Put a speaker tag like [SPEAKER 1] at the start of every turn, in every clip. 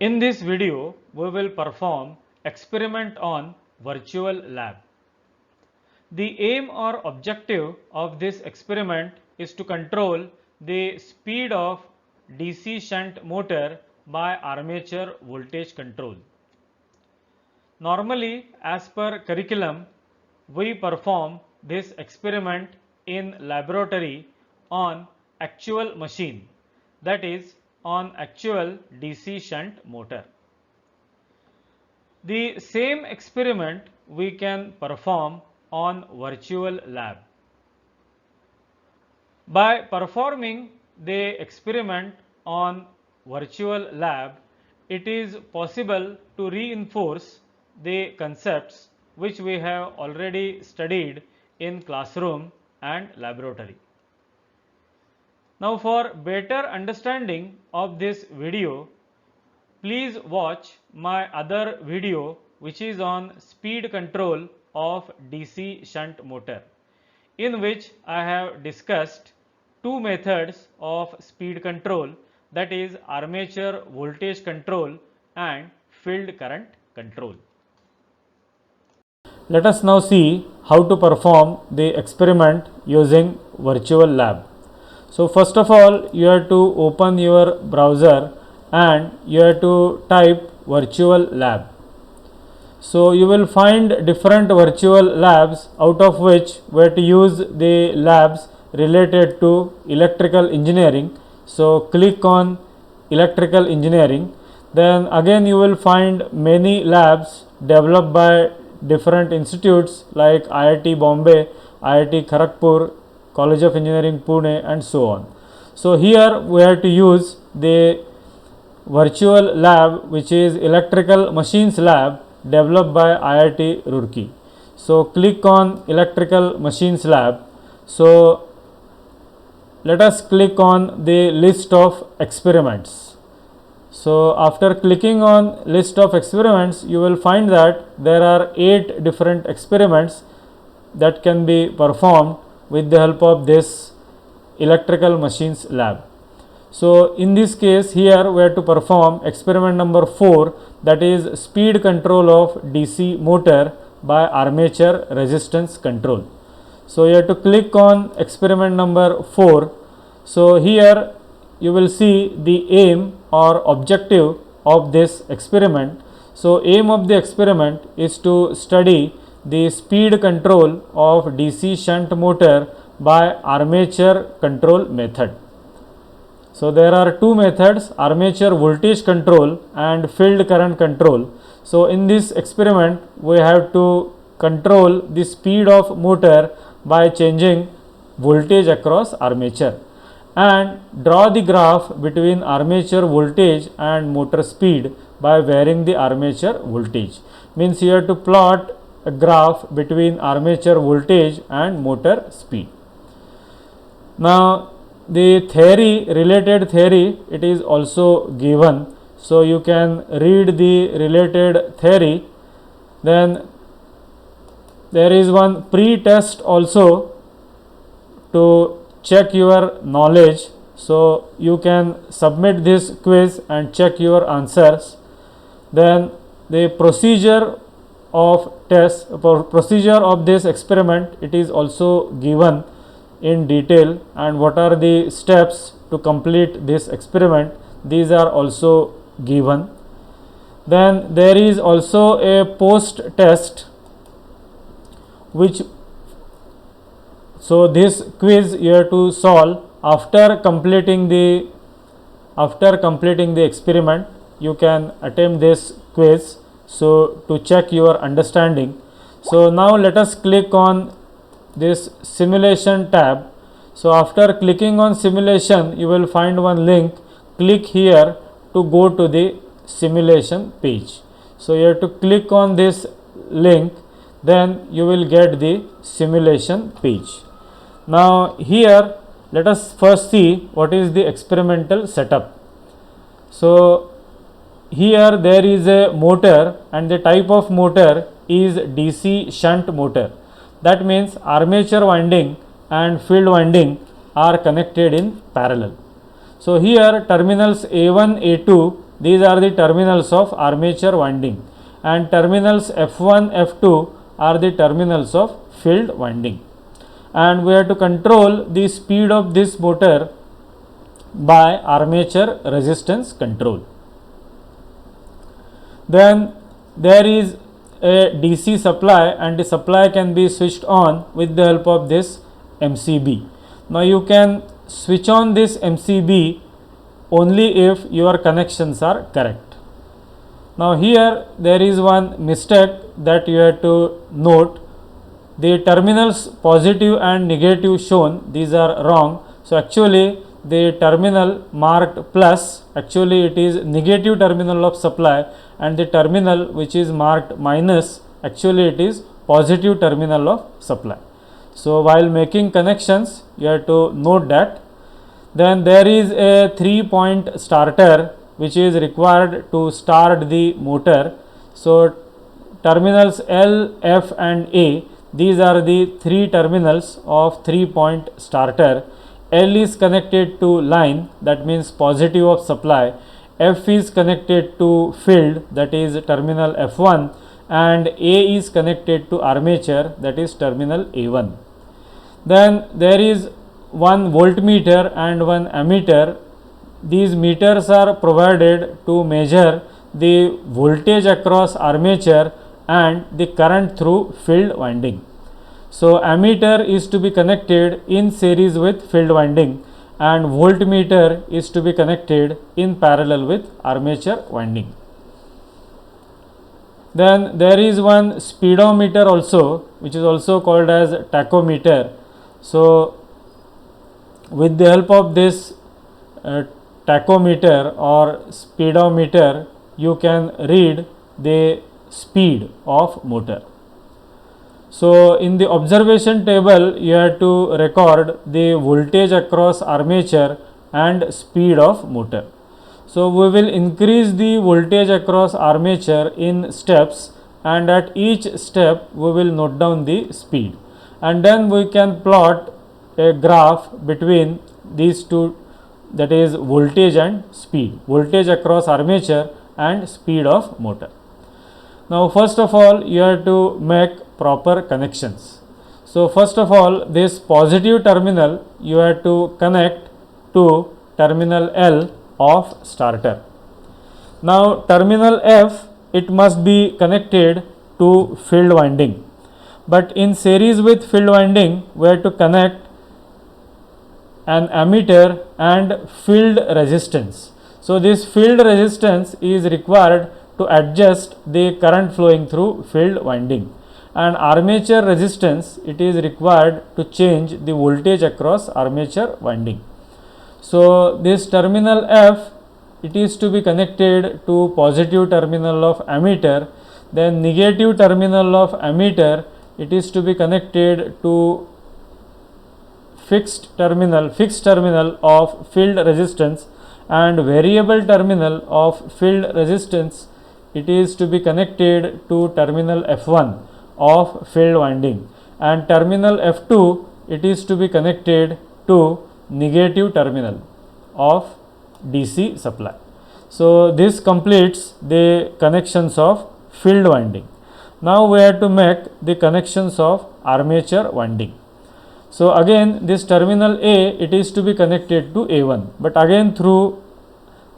[SPEAKER 1] In this video, we will perform experiment on virtual lab. The aim or objective of this experiment is to control the speed of DC shunt motor by armature voltage control. Normally, as per curriculum, we perform this experiment in laboratory on actual machine, that is on actual DC shunt motor. The same experiment we can perform on virtual lab. By performing the experiment on virtual lab, it is possible to reinforce the concepts which we have already studied in classroom and laboratory. Now, for better understanding of this video, please watch my other video which is on speed control of DC shunt motor, in which I have discussed two methods of speed control, that is armature voltage control and field current control. Let us now see how to perform the experiment using virtual lab. So first of all, you have to open your browser and you have to type virtual lab. So you will find different virtual labs, out of which we have to use the labs related to electrical engineering. So click on electrical engineering. Then again you will find many labs developed by different institutes like IIT Bombay, IIT Kharagpur, College of Engineering Pune and so on. So here we have to use the virtual lab which is electrical machines lab developed by IIT Roorkee. So click on electrical machines lab. So let us click on the list of experiments. So after clicking on list of experiments, you will find that there are 8 different experiments that can be performed with the help of this electrical machines lab. So in this case, here we have to perform experiment number 4, that is speed control of DC motor by armature resistance control. So you have to click on experiment number 4. So here you will see the aim or objective of this experiment. So aim of the experiment is to study the speed control of DC shunt motor by armature control method. So there are two methods, armature voltage control and field current control. So in this experiment we have to control the speed of motor by changing voltage across armature and draw the graph between armature voltage and motor speed by varying the armature voltage. Means you have to plot a graph between armature voltage and motor speed. Now the theory, related theory, it is also given, so you can read the related theory. Then there is one pre-test also to check your knowledge, so you can submit this quiz and check your answers. Then the procedure of this experiment, it is also given in detail, and what are the steps to complete this experiment, these are also given. Then there is also a post test, which, so this quiz you have to solve after completing the experiment. You can attempt this quiz, so to check your understanding. So now let us click on this simulation tab. So after clicking on simulation, you will find one link. Click here to go to the simulation page. So you have to click on this link, then you will get the simulation page. Now here let us first see what is the experimental setup. So here there is a motor and the type of motor is DC shunt motor. That means armature winding and field winding are connected in parallel. So here terminals A1, A2 these are the terminals of armature winding, and terminals F1, F2 are the terminals of field winding. And we have to control the speed of this motor by armature resistance control. Then there is a DC supply, and the supply can be switched on with the help of this MCB. Now you can switch on this MCB only if your connections are correct. Now here there is one mistake that you have to note. The terminals positive and negative shown, these are wrong. So actually the terminal marked plus, actually it is negative terminal of supply, and the terminal which is marked minus, actually it is positive terminal of supply. So while making connections you have to note that. Then there is a 3-point starter which is required to start the motor. So terminals L, F and A, these are the 3 terminals of 3-point starter. L is connected to line, that means positive of supply. F is connected to field, that is terminal F1, and A is connected to armature, that is terminal A1. Then there is one voltmeter and one ammeter. These meters are provided to measure the voltage across armature and the current through field winding. So ammeter is to be connected in series with field winding, and voltmeter is to be connected in parallel with armature winding. Then there is one speedometer also, which is also called as tachometer. So with the help of this tachometer or speedometer, you can read the speed of motor. So in the observation table you have to record the voltage across armature and speed of motor. So we will increase the voltage across armature in steps, and at each step we will note down the speed, and then we can plot a graph between these two, that is voltage and speed, voltage across armature and speed of motor. Now first of all you have to make proper connections. So first of all, this positive terminal you have to connect to terminal L of starter. Now terminal F, it must be connected to field winding, but in series with field winding we have to connect an ammeter and field resistance. So this field resistance is required to adjust the current flowing through field winding, and armature resistance, it is required to change the voltage across armature winding. So this terminal F, it is to be connected to positive terminal of ammeter, then negative terminal of ammeter, it is to be connected to fixed terminal of field resistance, and variable terminal of field resistance, it is to be connected to terminal F1 of field winding, and terminal F2, it is to be connected to negative terminal of DC supply. So this completes the connections of field winding. Now we have to make the connections of armature winding. So again this terminal A, it is to be connected to A1, but again through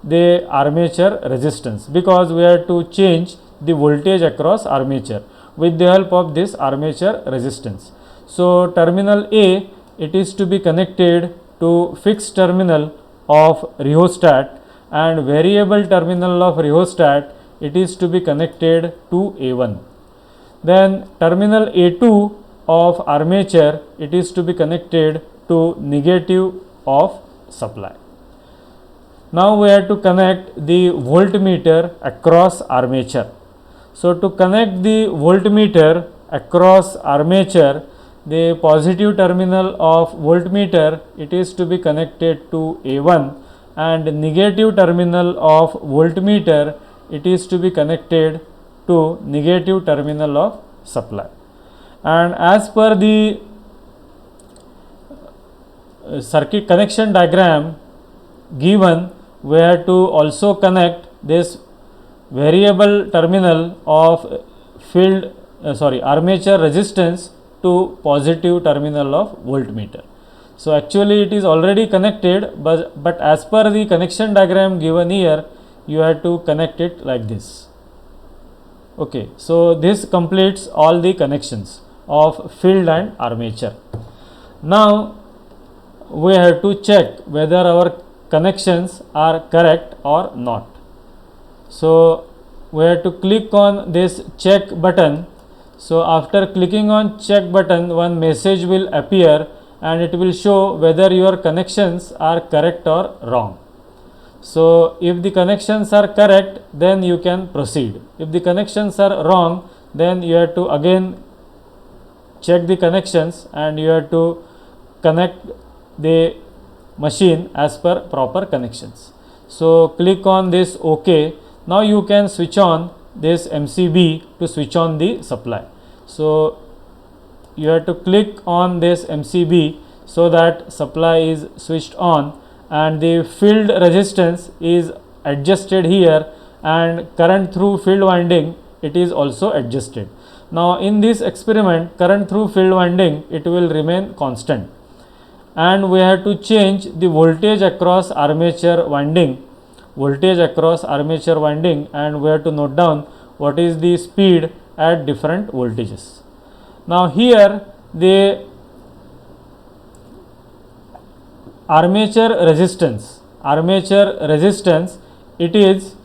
[SPEAKER 1] the armature resistance, because we have to change the voltage across armature with the help of this armature resistance. So terminal A, it is to be connected to fixed terminal of rheostat, and variable terminal of rheostat, it is to be connected to A1. Then terminal A2 of armature, it is to be connected to negative of supply. Now we have to connect the voltmeter across armature. So to connect the voltmeter across armature, the positive terminal of voltmeter, it is to be connected to A1, and negative terminal of voltmeter, it is to be connected to negative terminal of supply. And as per the circuit connection diagram given, we have to also connect this variable terminal of armature resistance to positive terminal of voltmeter. So actually it is already connected, but as per the connection diagram given here, you have to connect it like this. Okay, so this completes all the connections of field and armature. Now we have to check whether our connections are correct or not. So we have to click on this check button. So after clicking on check button, one message will appear and it will show whether your connections are correct or wrong. So if the connections are correct, then you can proceed. If the connections are wrong, then you have to again check the connections and you have to connect the machine as per proper connections. So click on this OK. Now you can switch on this MCB to switch on the supply. So you have to click on this MCB so that supply is switched on, and the field resistance is adjusted here, and current through field winding, it is also adjusted. Now in this experiment, current through field winding, it will remain constant, and we have to change the voltage across armature winding, and we have to note down what is the speed at different voltages. Now here the armature resistance, it is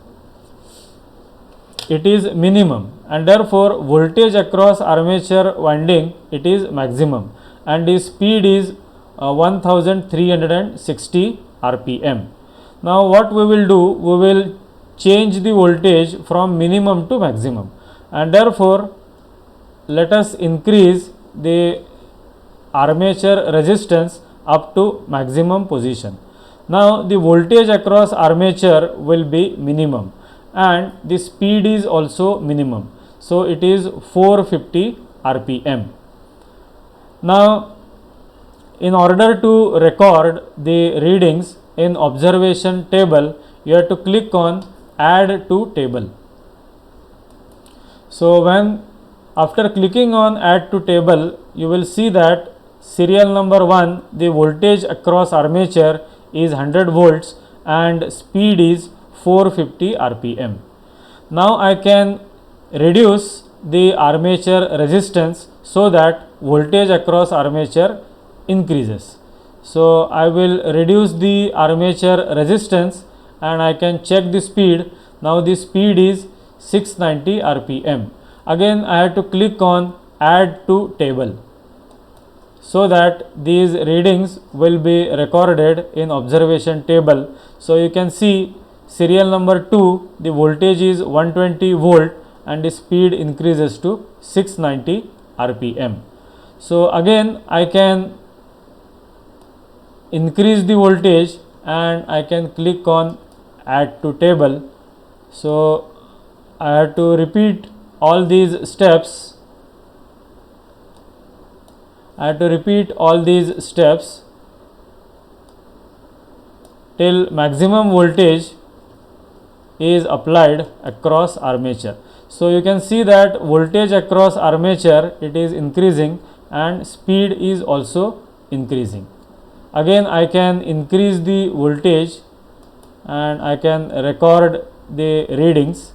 [SPEAKER 1] minimum, and therefore voltage across armature winding, it is maximum, and the speed is 1360 rpm. Now what we will do, we will change the voltage from minimum to maximum, and therefore let us increase the armature resistance up to maximum position. Now the voltage across armature will be minimum and the speed is also minimum, so it is 450 rpm. Now in order to record the readings in observation table, you have to click on add to table. So after clicking on add to table, you will see that serial number 1, the voltage across armature is 100 volts and speed is 450 rpm. Now I can reduce the armature resistance so that voltage across armature increases. So I will reduce the armature resistance and I can check the speed. Now the speed is 690 rpm. Again I have to click on add to table so that these readings will be recorded in observation table. So you can see serial number 2, the voltage is 120 volt and the speed increases to 690 rpm. So again I can increase the voltage and I can click on add to table. So I have to repeat all these steps. Till maximum voltage is applied across armature. So you can see that voltage across armature, it is increasing and speed is also increasing. Again I can increase the voltage and I can record the readings,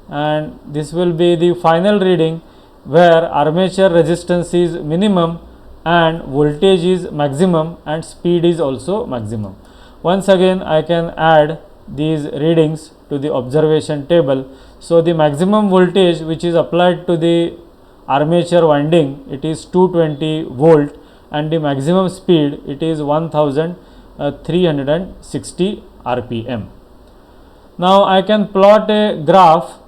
[SPEAKER 1] and this will be the final reading where armature resistance is minimum and voltage is maximum and speed is also maximum. Once again I can add these readings to the observation table. So the maximum voltage which is applied to the armature winding, it is 220 volt, and the maximum speed, it is 1360 rpm. Now I can plot a graph.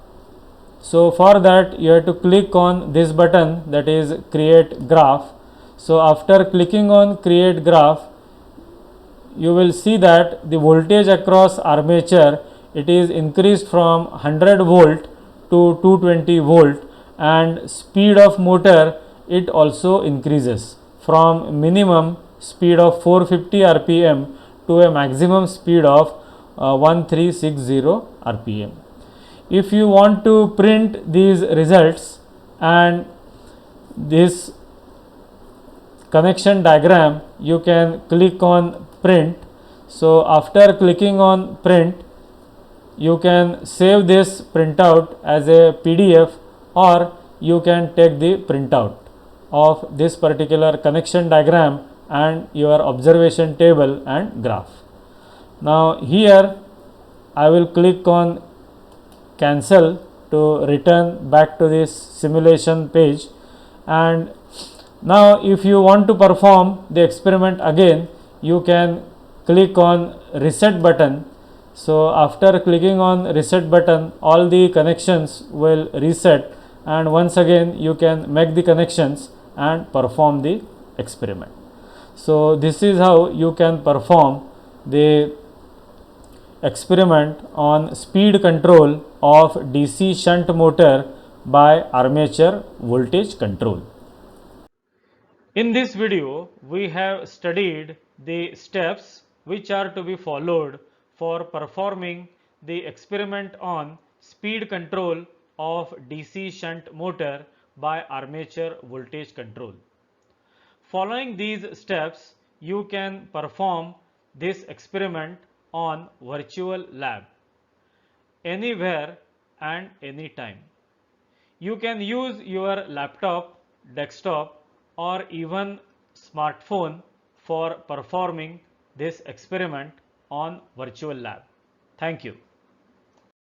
[SPEAKER 1] So for that you have to click on this button, that is create graph. So after clicking on create graph, you will see that the voltage across armature, it is increased from 100 volt to 220 volt, and speed of motor, it also increases from minimum speed of 450 rpm to a maximum speed of 1360 RPM. If you want to print these results and this connection diagram, you can click on print. So after clicking on print, you can save this printout as a PDF, or you can take the printout of this particular connection diagram and your observation table and graph. Now here I will click on cancel to return back to this simulation page. And now if you want to perform the experiment again, you can click on reset button. So after clicking on reset button, all the connections will reset, and once again you can make the connections and perform the experiment. So this is how you can perform the experiment on speed control of DC shunt motor by armature voltage control. In this video, we have studied the steps which are to be followed for performing the experiment on speed control of DC shunt motor by armature voltage control. Following these steps, you can perform this experiment on virtual lab anywhere and anytime. You can use your laptop, desktop, or even smartphone for performing this experiment on virtual lab. Thank you.